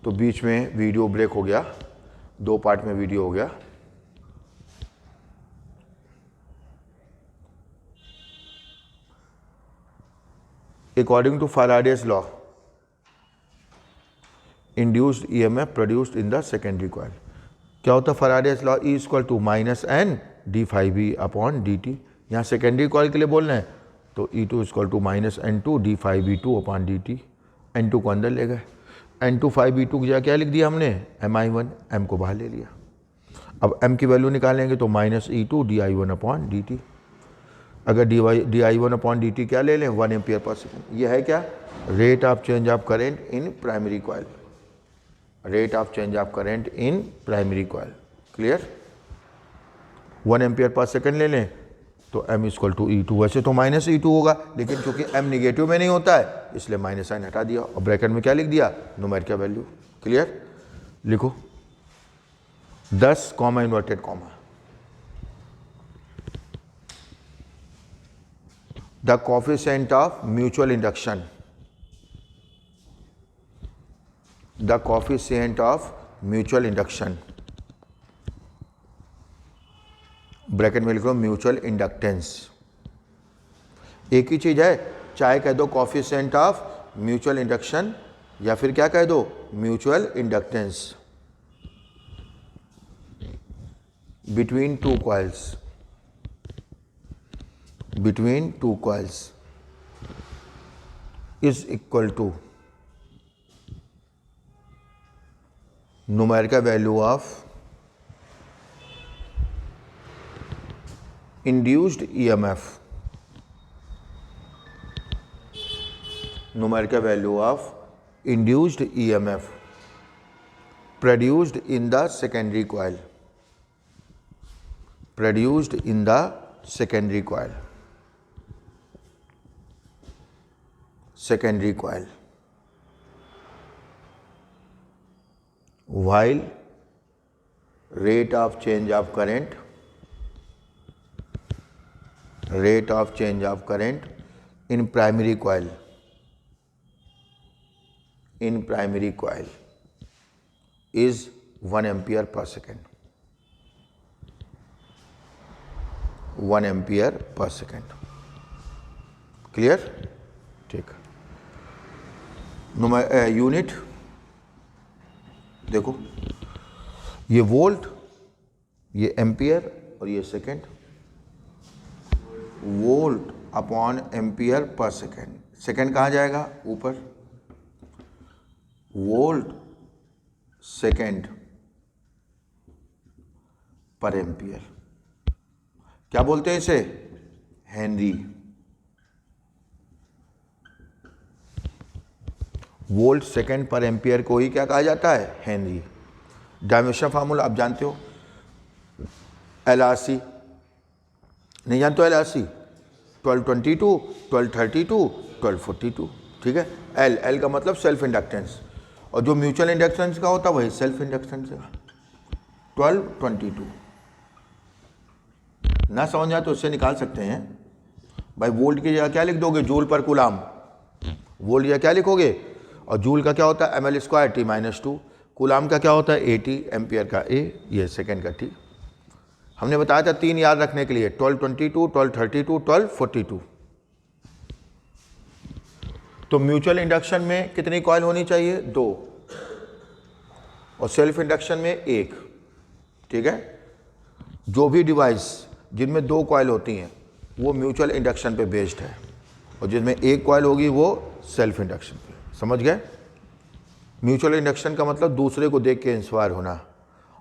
तो बीच में video break हो गया, 2 पार्ट में वीडियो हो गया। According to Faraday's law, induced EMF produced in the secondary coil. क्या होता है Faraday's law? E equal to minus N D phi B upon D T. यहाँ सेकेंडरी कॉइल के लिए बोलना है तो E2 equal to minus N two D phi B two upon D T. N2 को अंदर ले गए, N2 5B2 की जगह क्या लिख दिया हमने? Mi1, M को बाहर ले लिया। अब M की वैल्यू निकालेंगे तो minus E2 DI1 upon D T. अगर DI1 अपॉन डी टी क्या ले लें? 1 एम्पियर पर सेकेंड। ये है क्या? Rate of change of current in primary coil. Rate of change of current in primary coil. Clear? 1 ampere per second ले लें तो M इक्वल टू E2। वैसे तो माइनस E2 होगा, लेकिन चूंकि M निगेटिव में नहीं होता है इसलिए माइनस साइन हटा दिया और ब्रैकेट में क्या लिख दिया? Numerical value. क्लियर? लिखो 10 comma inverted comma. The coefficient of mutual induction. The coefficient of mutual induction. Bracket में लिख लो म्यूचुअल इंडक्टेंस। एक ही चीज है, चाहे कह दो कोफिशिएंट ऑफ म्यूचुअल इंडक्शन या फिर क्या कह दो? Mutual inductance between two coils. Between two coils is equal to numerical value of induced EMF. Numerical value of induced EMF produced in the secondary coil. Produced in the secondary coil. Secondary coil, while rate of change of current in primary coil is 1 ampere per second. 1 ampere per second. Clear? ठीक। Unit देखो, ये volt, ये ampere और ये second. Volt upon ampere per second. Second कहाँ जाएगा? ऊपर। Volt second पर एम्पियर। क्या बोलते हैं इसे? हेनरी। वोल्ट सेकेंड पर एम्पियर को ही क्या कहा जाता है? हेनरी। डायमेंशन फार्मूला आप जानते हो, LRC। नहीं जानते हो LRC? 1222, 1232, 1242। ठीक है? L का मतलब सेल्फ इंडक्टेंस, और जो म्यूचुअल इंडक्टेंस का होता है वही सेल्फ इंडक्टेंस का। 1222 ना समझ आए तो उससे निकाल सकते हैं भाई। वोल्ट की जगह क्या लिख दोगे? जूल पर कूलाम। वोल्ट या क्या लिखोगे? और जूल का क्या होता है? ml square T-2। कूलाम का क्या होता है? AT। एम्पियर का A, ये सेकेंड का T। हमने बताया था 3 याद रखने के लिए, 1222, 1232, 1242। तो म्यूचुअल इंडक्शन में कितनी कॉइल होनी चाहिए? 2, और सेल्फ इंडक्शन में 1। ठीक है? जो भी डिवाइस जिनमें 2 कॉइल होती हैं वो म्यूचुअल इंडक्शन पे बेस्ड है, और जिनमें 1 कॉइल होगी वो सेल्फ इंडक्शन पे। समझ गए? म्यूचुअल इंडक्शन का मतलब दूसरे को देख के इंस्पायर होना,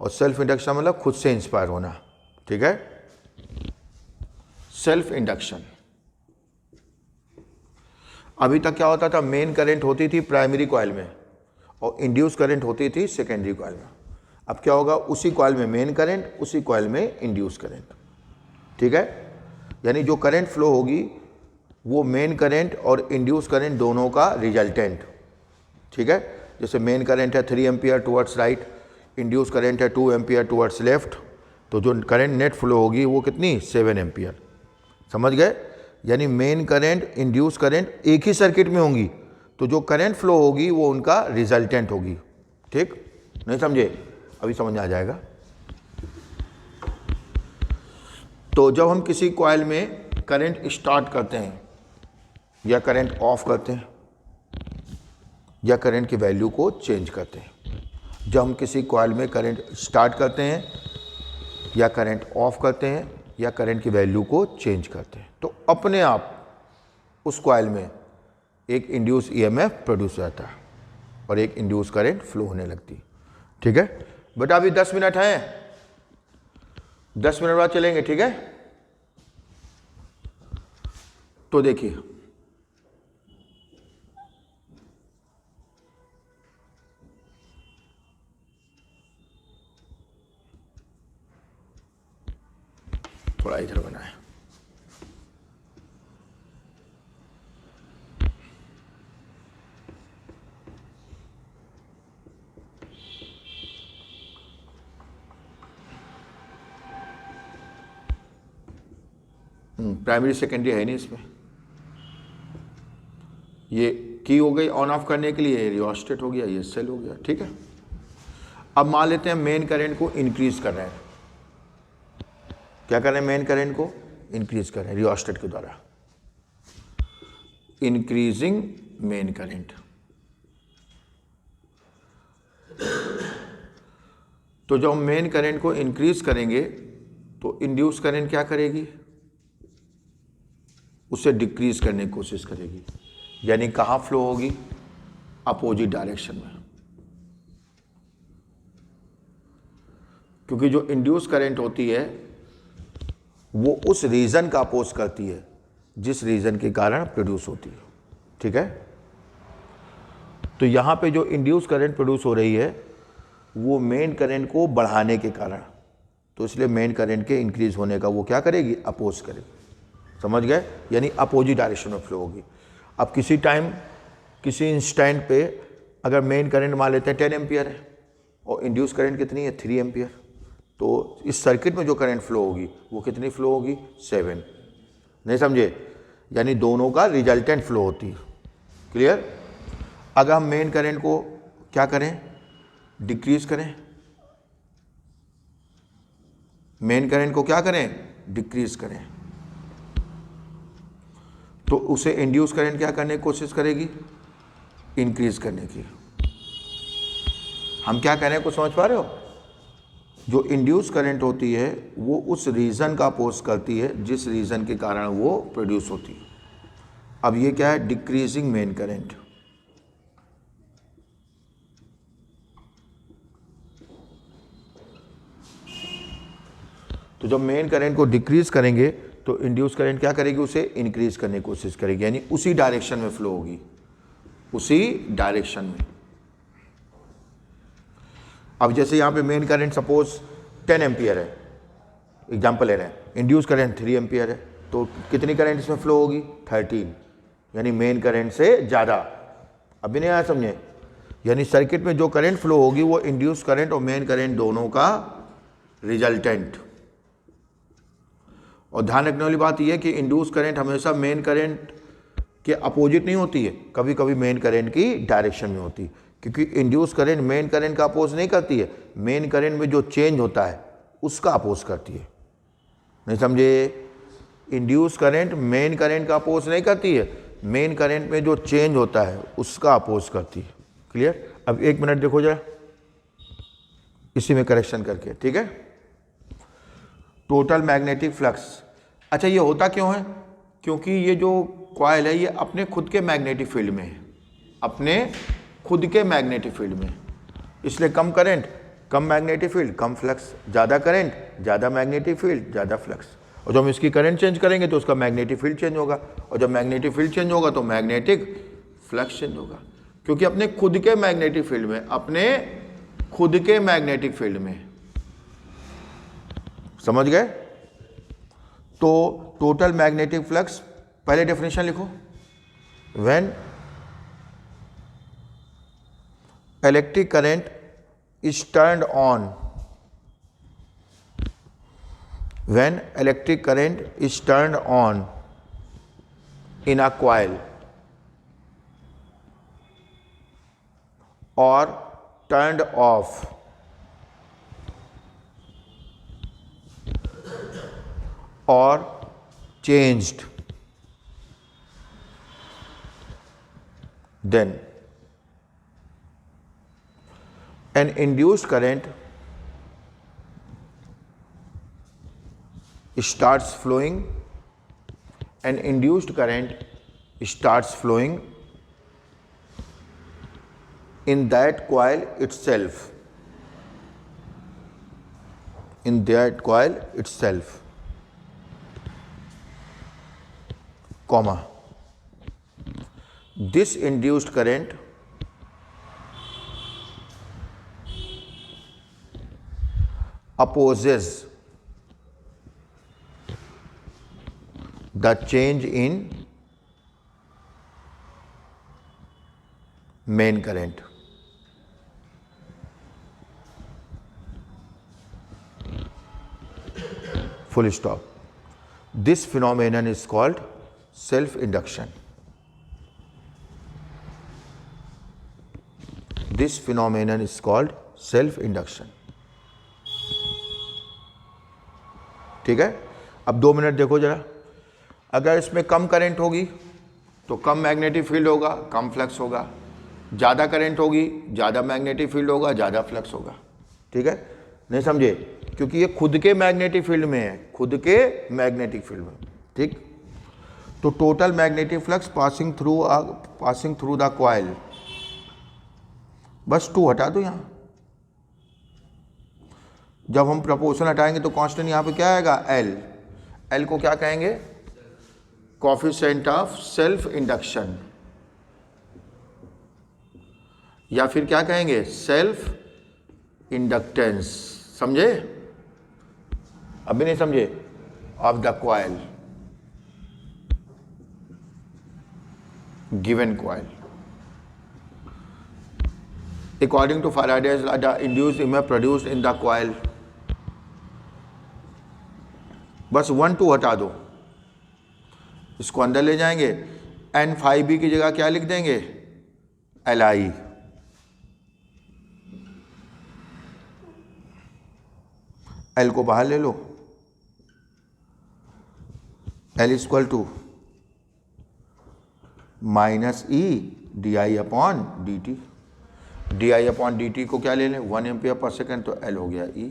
और सेल्फ इंडक्शन मतलब खुद से इंस्पायर होना। ठीक है? सेल्फ इंडक्शन अभी तक क्या होता था? मेन करंट होती थी प्राइमरी कॉइल में और इंड्यूस करंट होती थी सेकेंडरी कॉइल में। अब क्या होगा? उसी कॉइल में मेन करंट, उसी कॉइल में इंड्यूस करंट। ठीक है? यानी जो करंट फ्लो होगी वो मेन करंट और इंड्यूस करंट दोनों का रिजल्टेंट। ठीक है? जैसे मेन करंट है 3 ampere towards right, induce current है 2 एम्पियर टुवर्ड्स लेफ्ट, तो जो करंट नेट फ्लो होगी वो कितनी? 7 एम्पियर। समझ गए? यानी मेन करंट, इंड्यूस करंट एक ही सर्किट में होंगी, तो जो करंट फ्लो होगी वो उनका रिजल्टेंट होगी। ठीक, नहीं समझे? अभी समझ में आ जाएगा। तो जब हम किसी कॉइल में करंट स्टार्ट करते हैं या करंट ऑफ करते हैं या करंट की वैल्यू को चेंज करते हैं, जब हम किसी कॉइल में करंट स्टार्ट करते हैं या करंट ऑफ करते हैं या करंट की वैल्यू को चेंज करते हैं, तो अपने आप उस कॉइल में एक इंड्यूस ईएमएफ प्रोड्यूस होता है और एक इंड्यूस करंट फ्लो होने लगती है। ठीक है बेटा, अभी 10 मिनट हैं, 10 मिनट बाद चलेंगे। ठीक है, तो देखिए थोड़ा इधर बनाए। प्राइमरी सेकेंडरी है नहीं इसमें। ये की हो गई ऑन ऑफ करने के लिए, रियोस्टेट हो गया, ये सेल हो गया। ठीक है, अब मान लेते हैं मेन करंट को इंक्रीज कर रहे हैं। क्या कर रहे हैं? मेन करंट को इंक्रीज कर रहे हैं रियोस्टेट के द्वारा, इंक्रीजिंग मेन करंट। तो जब हम मेन करंट को इंक्रीज करेंगे तो इंड्यूस करंट क्या करेगी? उसे डिक्रीज करने की कोशिश करेगी, यानी कहाँ फ्लो होगी? अपोजिट डायरेक्शन में। क्योंकि जो इंड्यूस करंट होती है वो उस रीजन का अपोज करती है जिस रीजन के कारण प्रोड्यूस होती है। ठीक है, तो यहां पे जो इंड्यूस करंट प्रोड्यूस हो रही है वो मेन करंट को बढ़ाने के कारण, तो इसलिए मेन करंट के इंक्रीज होने का वो क्या करेगी? अपोज करेगी। समझ गए? यानी अपोजिट डायरेक्शन में फ्लो होगी। अब किसी टाइम किसी इंस्टेंट पे अगर मेन करंट मान लेते हैं 10 एम्पियर है और इंड्यूस करंट कितनी है? 3 एम्पियर, तो इस सर्किट में जो करंट फ्लो होगी वो कितनी फ्लो होगी? 7। नहीं समझे? यानी दोनों का रिजल्टेंट फ्लो होती है। क्लियर? अगर हम मेन करंट को क्या करें? डिक्रीज करें। मेन करंट को क्या करें? डिक्रीज करें, तो उसे इंड्यूस करंट क्या करने की कोशिश करेगी? इंक्रीज करने की। हम क्या कह रहे हैं, कुछ समझ पा रहे हो? जो इंड्यूस करंट होती है वो उस रीजन का अपोज करती है जिस रीजन के कारण वो प्रोड्यूस होती है। अब ये क्या है? Decreasing main current. तो जब मेन करंट को डिक्रीज करेंगे तो इंड्यूस करंट क्या करेगी? उसे इंक्रीज करने की कोशिश करेगी, यानी उसी डायरेक्शन में फ्लो होगी, उसी डायरेक्शन में। अब जैसे यहां पे मेन करंट सपोज 10 एम्पियर है, एग्जांपल ले रहे हैं, इंड्यूस करंट 3 एम्पियर है, तो कितनी करंट इसमें फ्लो होगी? 13, यानी मेन करंट से ज़्यादा। अभी नहीं आया समझे? यानी सर्किट में जो करंट फ्लो होगी वो इंड्यूस करंट और मेन करंट दोनों का रिजल्टेंट। और ध्यान रखने वाली बात यह है कि इंड्यूस करंट हमेशा मेन करंट के अपोजिट नहीं होती है, कभी कभी मेन करंट की डायरेक्शन में होती है, क्योंकि इंड्यूस करंट मेन करंट का अपोज नहीं करती है, मेन करंट में जो चेंज होता है उसका अपोज करती है। नहीं समझे? इंड्यूस करंट मेन करंट का अपोज नहीं करती है, मेन करंट में जो चेंज होता है उसका अपोज करती है। क्लियर? अब 1 मिनट देखो जरा इसी में करेक्शन करके। ठीक है, टोटल मैग्नेटिक फ्लक्स। अच्छा, ये होता क्यों है? क्योंकि ये जो कॉइल है ये अपने खुद के मैग्नेटिक फील्ड में है, अपने खुद के मैग्नेटिक फील्ड में, इसलिए कम करंट कम मैग्नेटिक फील्ड कम फ्लक्स, ज़्यादा करंट ज़्यादा मैग्नेटिक फील्ड ज़्यादा फ्लक्स। और जब हम इसकी करंट चेंज करेंगे तो उसका मैग्नेटिक फील्ड चेंज होगा, और जब मैग्नेटिक फील्ड चेंज होगा तो मैग्नेटिक फ्लक्स चेंज होगा, क्योंकि अपने खुद के मैग्नेटिक फील्ड में, अपने खुद के मैग्नेटिक फील्ड में। समझ गए? तो टोटल मैग्नेटिक फ्लक्स, पहले डेफिनेशन लिखो, when electric current is turned on, when electric current is turned on in a coil or turned off or changed, then an induced current starts flowing, an induced current starts flowing in that coil itself, in that coil itself, comma, this induced current opposes the change in main current. Full stop. This phenomenon is called self-induction. This phenomenon is called self-induction. ठीक है, अब 2 minute देखो जरा। अगर इसमें कम current होगी तो कम magnetic field होगा, कम फ्लक्स होगा। ज़्यादा करंट होगी, ज़्यादा मैग्नेटिक फील्ड होगा, ज़्यादा फ्लक्स होगा। ठीक है, नहीं समझे? क्योंकि ये खुद के मैग्नेटिक फील्ड में है, खुद के मैग्नेटिक फील्ड में। ठीक, तो total magnetic flux passing through the coil, बस 2 हटा दो यहाँ। जब हम प्रपोर्शन हटाएंगे तो कांस्टेंट यहाँ पे क्या आएगा? एल। एल को क्या कहेंगे? कोएफिशिएंट ऑफ सेल्फ इंडक्शन, या फिर क्या कहेंगे? Self inductance. समझे? अभी नहीं समझे? Of the coil, given coil. According to Faraday's law, the induced EMF produced in the coil, बस 1 2 हटा दो, इसको अंदर ले जाएंगे। N5B की जगह क्या लिख देंगे? Li। L को बाहर ले लो, L equal to minus E D upon D T. D upon D T को क्या ले लें? 1 एम्पियर पर सेकेंड, तो L हो गया E।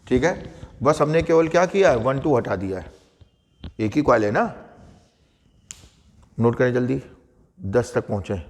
ठीक है, बस हमने केवल क्या किया है? 1 2 हटा दिया है। एक ही कॉइल है ना, नोट करें जल्दी, 10 तक पहुंचे।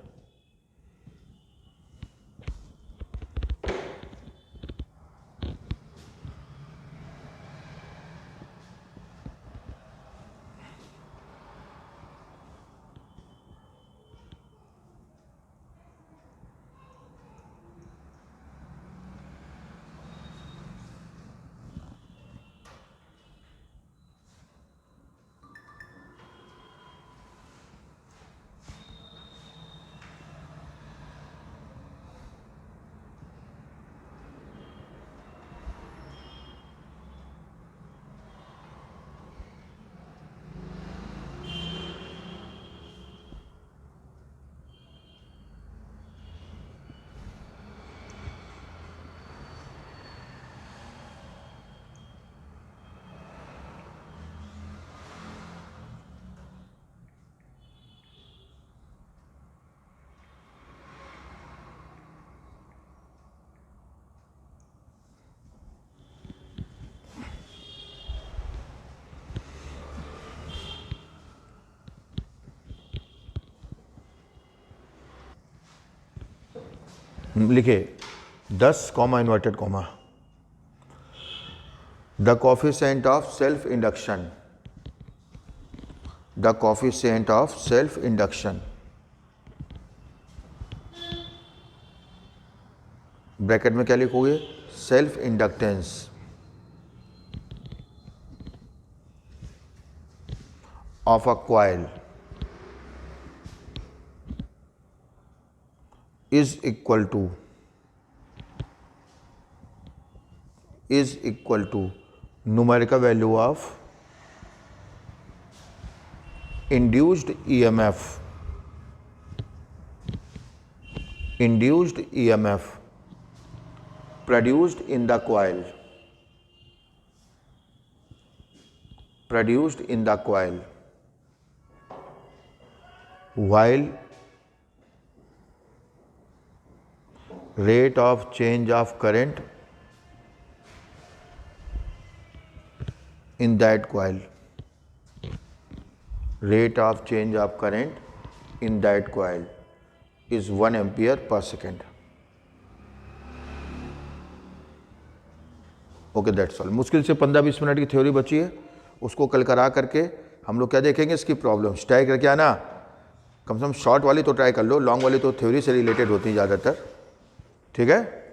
लिखे 10 comma inverted comma, the coefficient of self induction, the coefficient of self induction, bracket में क्या लिखोगे? Self inductance of a coil is equal to numerical value of induced EMF induced EMF produced in the coil while rate of change of current in that coil is 1 ampere per second. Okay, that's all. मुश्किल से 15-20 minute की theory बची है, उसको कल करा करके हम लोग क्या देखेंगे, इसकी प्रॉब्लम्स ट्राई करके आना. कम से कम शॉर्ट वाली तो ट्राई कर लो, लॉन्ग वाली तो थ्योरी से रिलेटेड होती है ज़्यादातर. ठीक है.